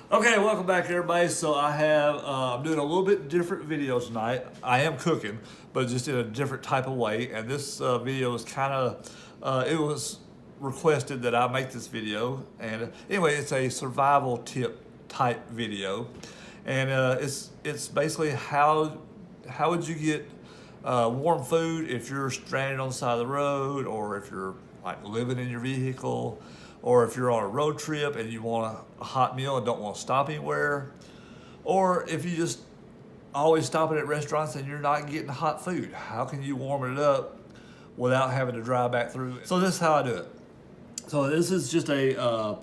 Okay, welcome back everybody. So I'm doing a little bit different video tonight. I am cooking, but just in a different type of way. And this video is it was requested that I make this video. And anyway, it's a survival tip type video. And it's basically how would you get warm food if you're stranded on the side of the road, or if you're like living in your vehicle, or if you're on a road trip and you want a hot meal and don't want to stop anywhere, or if you just always stopping at restaurants and you're not getting hot food. How can you warm it up without having to drive back through? So this is how I do it. So this is just a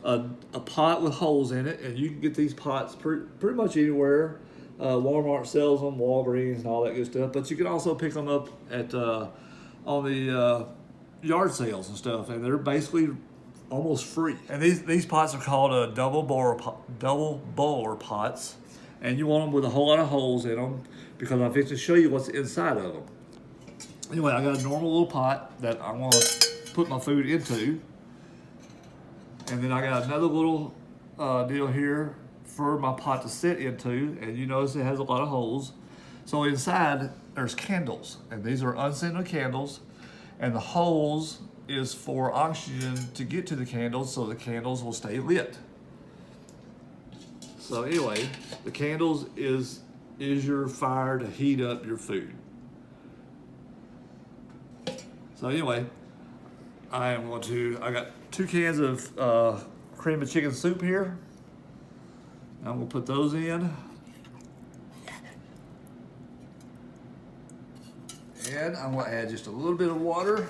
pot with holes in it, and you can get these pots pretty much anywhere. Walmart sells them, Walgreens, and all that good stuff. But you can also pick them up at on the yard sales and stuff, and they're basically almost free. And these pots are called double boiler pots, and you want them with a whole lot of holes in them because I'm fixing to show you what's inside of them. Anyway, I got a normal little pot that I want to put my food into, and then I got another little deal here for my pot to sit into, and you notice it has a lot of holes. So inside there's candles, and these are unscented candles, and the holes is for oxygen to get to the candles so the candles will stay lit. So anyway, the candles is your fire to heat up your food. So anyway, I got 2 cans of cream of chicken soup here. I'm gonna put those in. And I'm gonna add just a little bit of water.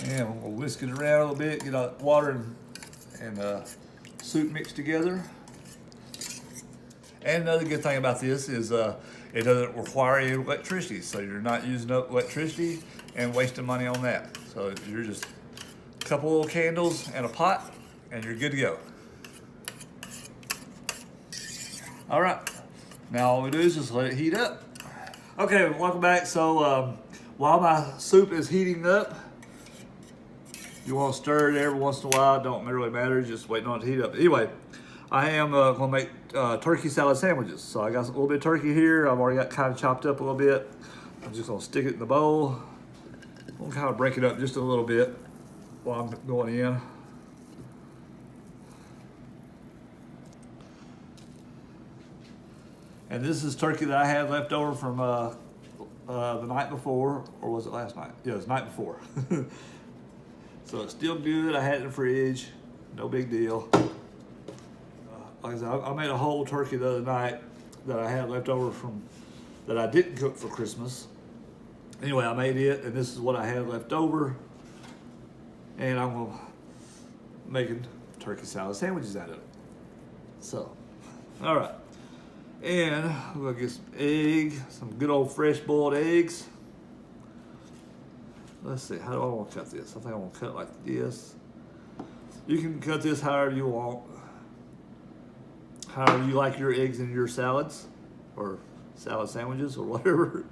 And I'm gonna whisk it around a little bit, get the water and soup mixed together. And another good thing about this is it doesn't require any electricity, so you're not using up electricity and wasting money on that. So you're just a couple little candles and a pot, and you're good to go. All right, now all we do is just let it heat up. Okay, welcome back. So while my soup is heating up, you want to stir it every once in a while. It don't really matter, just waiting on it to heat up. Anyway, I am going to make turkey salad sandwiches. So I got a little bit of turkey here. I've already got kind of chopped up a little bit. I'm just going to stick it in the bowl. I'm going to kind of break it up just a little bit while I'm going in. And this is turkey that I had left over from the night before, or was it last night? Yeah, it was the night before. So it's still good. I had it in the fridge. No big deal. Like I said, I made a whole turkey the other night that I had left over that I didn't cook for Christmas. Anyway, I made it, and this is what I had left over. And I'm making turkey salad sandwiches out of it. So, all right. And we're gonna get some some good old fresh boiled eggs. Let's see, how do I want to cut this? I think I want to cut it like this. You can cut this however you want. However you like your eggs in your salads, or salad sandwiches, or whatever.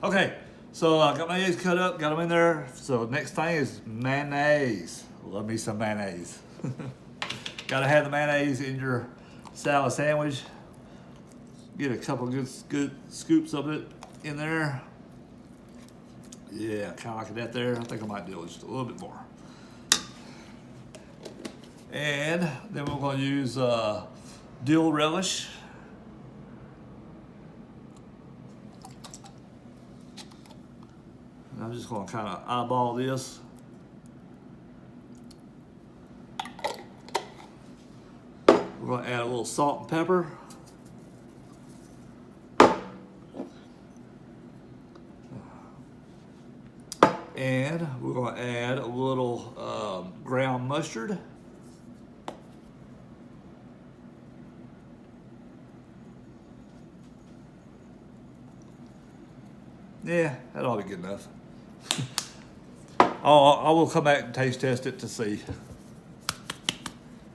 Okay, so I got my eggs cut up, got them in there. So next thing is mayonnaise. Love me some mayonnaise. Gotta have the mayonnaise in your salad sandwich. Get a couple good scoops of it in there. Yeah, kind of like that there. I think I might do it just a little bit more. And then we're going to use dill relish. And I'm just going to kind of eyeball this. We're going to add a little salt and pepper. And we're going to add a little ground mustard. Yeah, that ought to be good enough. I will come back and taste test it to see.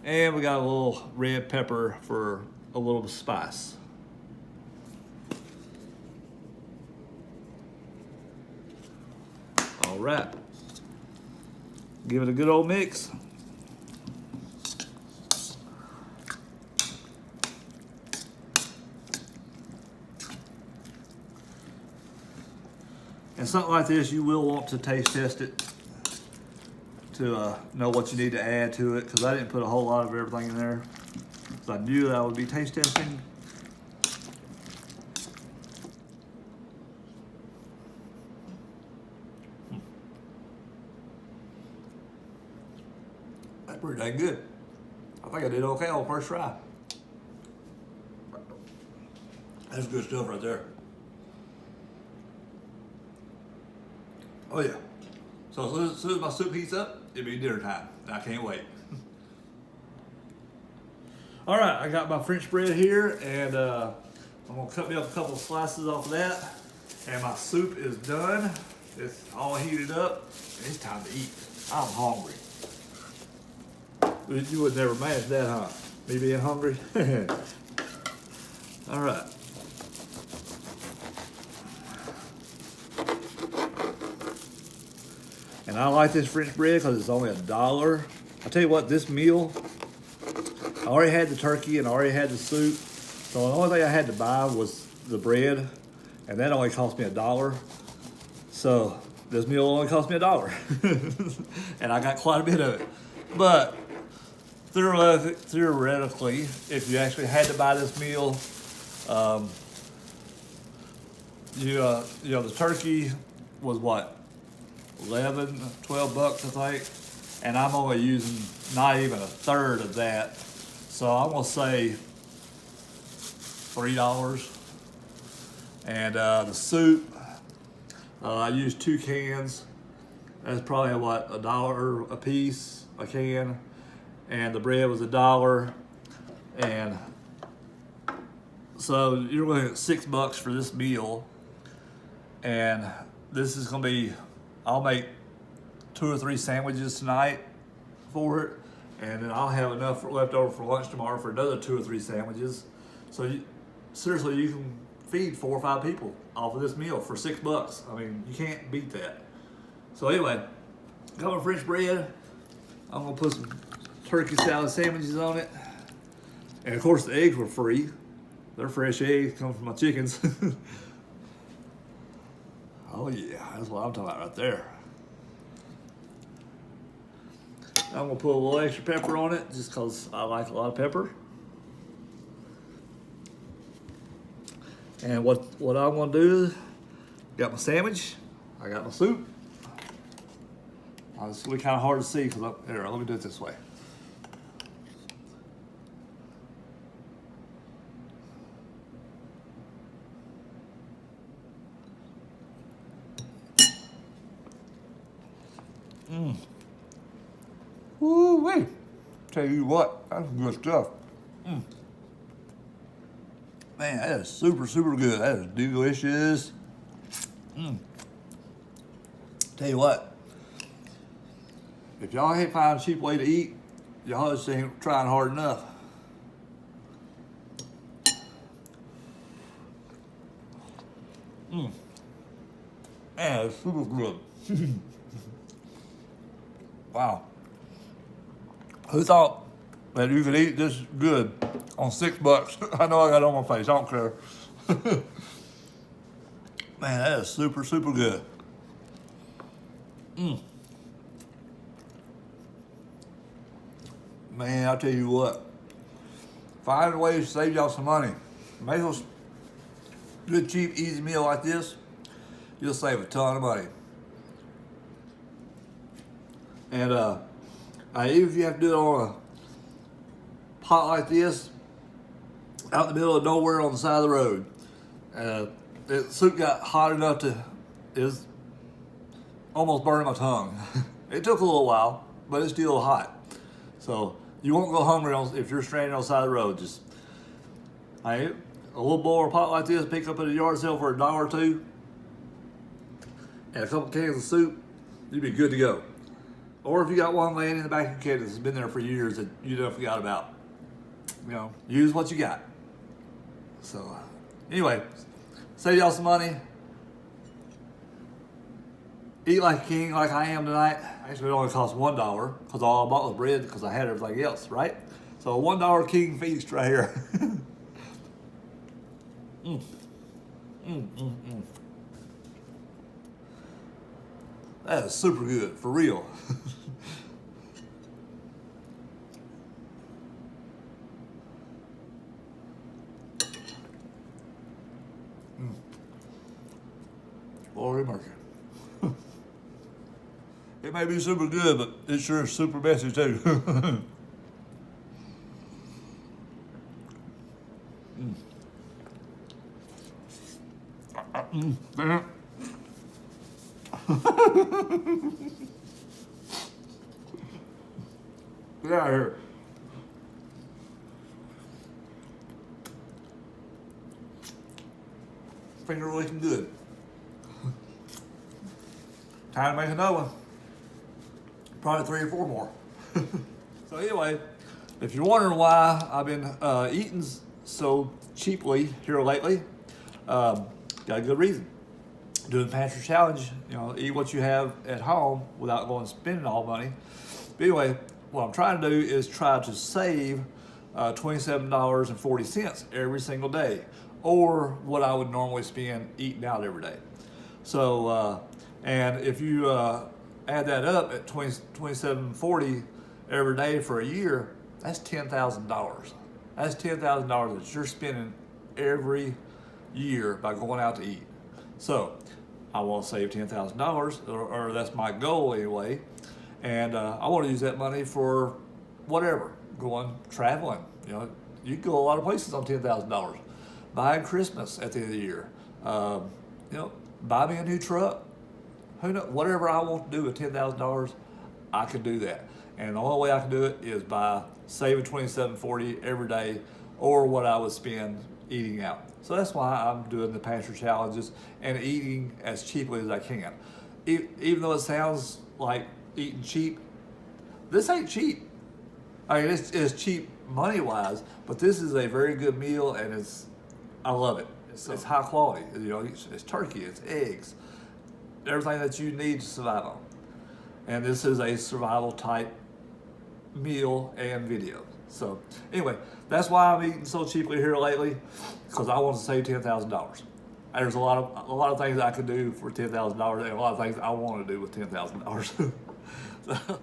And we got a little red pepper for a little spice. All right. Give it a good old mix. And something like this, you will want to taste test it to know what you need to add to it, because I didn't put a whole lot of everything in there, because I knew that I would be taste testing. That's pretty dang good. I think I did okay on the first try. That's good stuff right there. Oh yeah. So as soon as my soup heats up, it'll be dinner time. I can't wait. All right, I got my French bread here, and I'm gonna cut me up a couple of slices off of that. And my soup is done. It's all heated up. It's time to eat. I'm hungry. You would never manage that, huh? Me being hungry. All right. And I like this French bread because it's only $1. I tell you what, this meal, I already had the turkey and I already had the soup. So the only thing I had to buy was the bread, and that only cost me $1. So this meal only cost me $1. And I got quite a bit of it. But theoretically, if you actually had to buy this meal, you know, the turkey was what? 11, 12 bucks, I think, and I'm only using not even a third of that, so I'm gonna say $3. And the soup, I used 2 cans. That's probably what, $1 a piece, a can, and the bread was $1, and so you're looking at $6 for this meal, and this is gonna be, I'll make 2 or 3 sandwiches tonight for it, and then I'll have enough left over for lunch tomorrow for another 2 or 3 sandwiches. So seriously, you can feed 4 or 5 people off of this meal for $6. I mean, you can't beat that. So anyway, got my French bread. I'm gonna put some turkey salad sandwiches on it, and of course the eggs were free. They're fresh eggs, come from my chickens. Oh yeah, that's what I'm talking about right there. I'm gonna put a little extra pepper on it just cause I like a lot of pepper. And what I'm gonna do is, got my sandwich, I got my soup. It's gonna be kind of hard to see because here, let me do it this way. Woo-wee. Tell you what, that's good stuff. Man, that is super, super good. That is delicious. Tell you what, if y'all ain't finding a cheap way to eat, y'all just ain't trying hard enough. Man, it's super good. Wow. Who thought that you could eat this good on $6? I know I got it on my face, I don't care. Man, that is super, super good. Man, I'll tell you what. Find a way to save y'all some money. Make a good, cheap, easy meal like this. You'll save a ton of money. And even if you have to do it on a pot like this, out in the middle of nowhere on the side of the road, the soup got hot enough to, it was almost burning my tongue. It took a little while, but it's still hot. So you won't go hungry if you're stranded on the side of the road. Just a little bowl or pot like this, pick up at a yard sale for $1 or $2. and a couple cans of soup, you'd be good to go. Or if you got one laying in the back of your kid that's been there for years that you never forgot about, you know, use what you got. So, anyway, save y'all some money. Eat like a king, like I am tonight. Actually, it only cost $1 because all I bought was bread because I had everything else, right? So, a $1 king feast right here. That is super good, for real. Lord have mercy. It may be super good, but it sure is super messy too. Man. Get out of here. Finger looking good. Time to make another one. Probably 3 or 4 more. So anyway, if you're wondering why I've been eating so cheaply here lately, got a good reason. Doing the pantry challenge, you know, eat what you have at home without going and spending all money. But anyway, what I'm trying to do is try to save $27.40 every single day, or what I would normally spend eating out every day. So, and if you add that up at $27.40 every day for a year, that's $10,000. That's $10,000 that you're spending every year by going out to eat. So I want to save $10,000, or that's my goal anyway. And I want to use that money for whatever, going traveling. You know, you can go a lot of places on $10,000. Buying Christmas at the end of the year. You know, buy me a new truck. Who knows? Whatever I want to do with $10,000, I can do that. And the only way I can do it is by saving $27.40 every day, or what I would spend eating out. So that's why I'm doing the pantry challenges and eating as cheaply as I can. Even though it sounds like eating cheap, this ain't cheap. I mean, it's cheap money-wise, but this is a very good meal, and I love it. It's high quality. You know, it's turkey, it's eggs, everything that you need to survive on. And this is a survival type meal and video. So anyway, that's why I'm eating so cheaply here lately, because I want to save $10,000. There's a lot of things I could do for $10,000, and a lot of things I want to do with $10,000. So,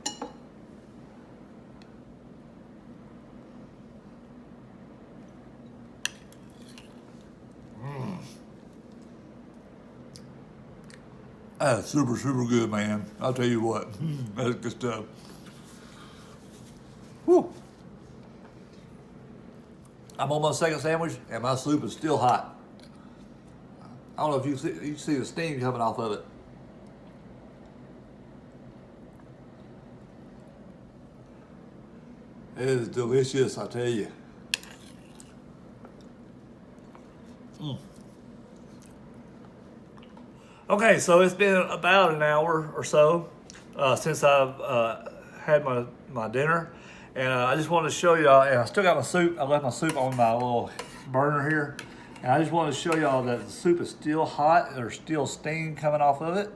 that's super good, man. I'll tell you what, that's good stuff. Whew. I'm on my second sandwich, and my soup is still hot. I don't know if you see the steam coming off of it. It is delicious, I tell you. Okay, so it's been about an hour or so since I've had my dinner, and I just wanted to show y'all, and I still got my soup. I left my soup on my little burner here, and I just wanted to show y'all that the soup is still hot. There's still steam coming off of it.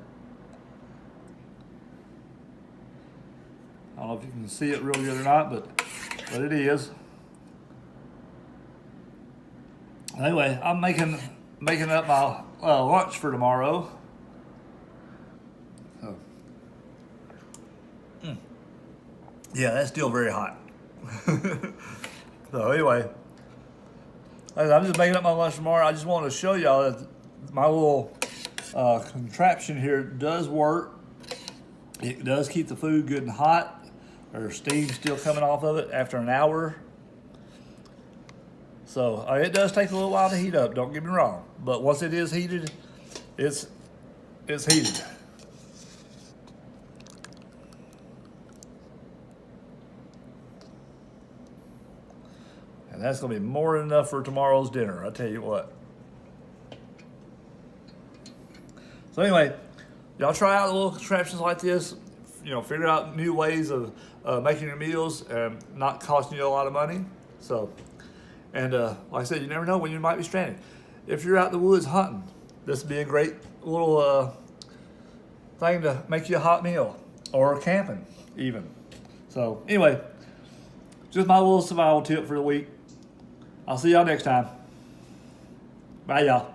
I don't know if you can see it real good or not, but it is. Anyway, I'm making up my lunch for tomorrow. So, yeah, that's still very hot. So anyway, I'm just making up my lunch tomorrow. I just wanted to show y'all that my little contraption here does work. It does keep the food good and hot. There's steam still coming off of it after an hour. So it does take a little while to heat up, don't get me wrong. But once it is heated, it's heated. And that's gonna be more than enough for tomorrow's dinner, I tell you what. So anyway, y'all try out little contraptions like this. Figure out new ways of making your meals and not costing you a lot of money. So, and like I said, you never know when you might be stranded. If you're out in the woods hunting, this would be a great little thing to make you a hot meal, or camping even. So anyway, just my little survival tip for the week. I'll see y'all next time. Bye, y'all.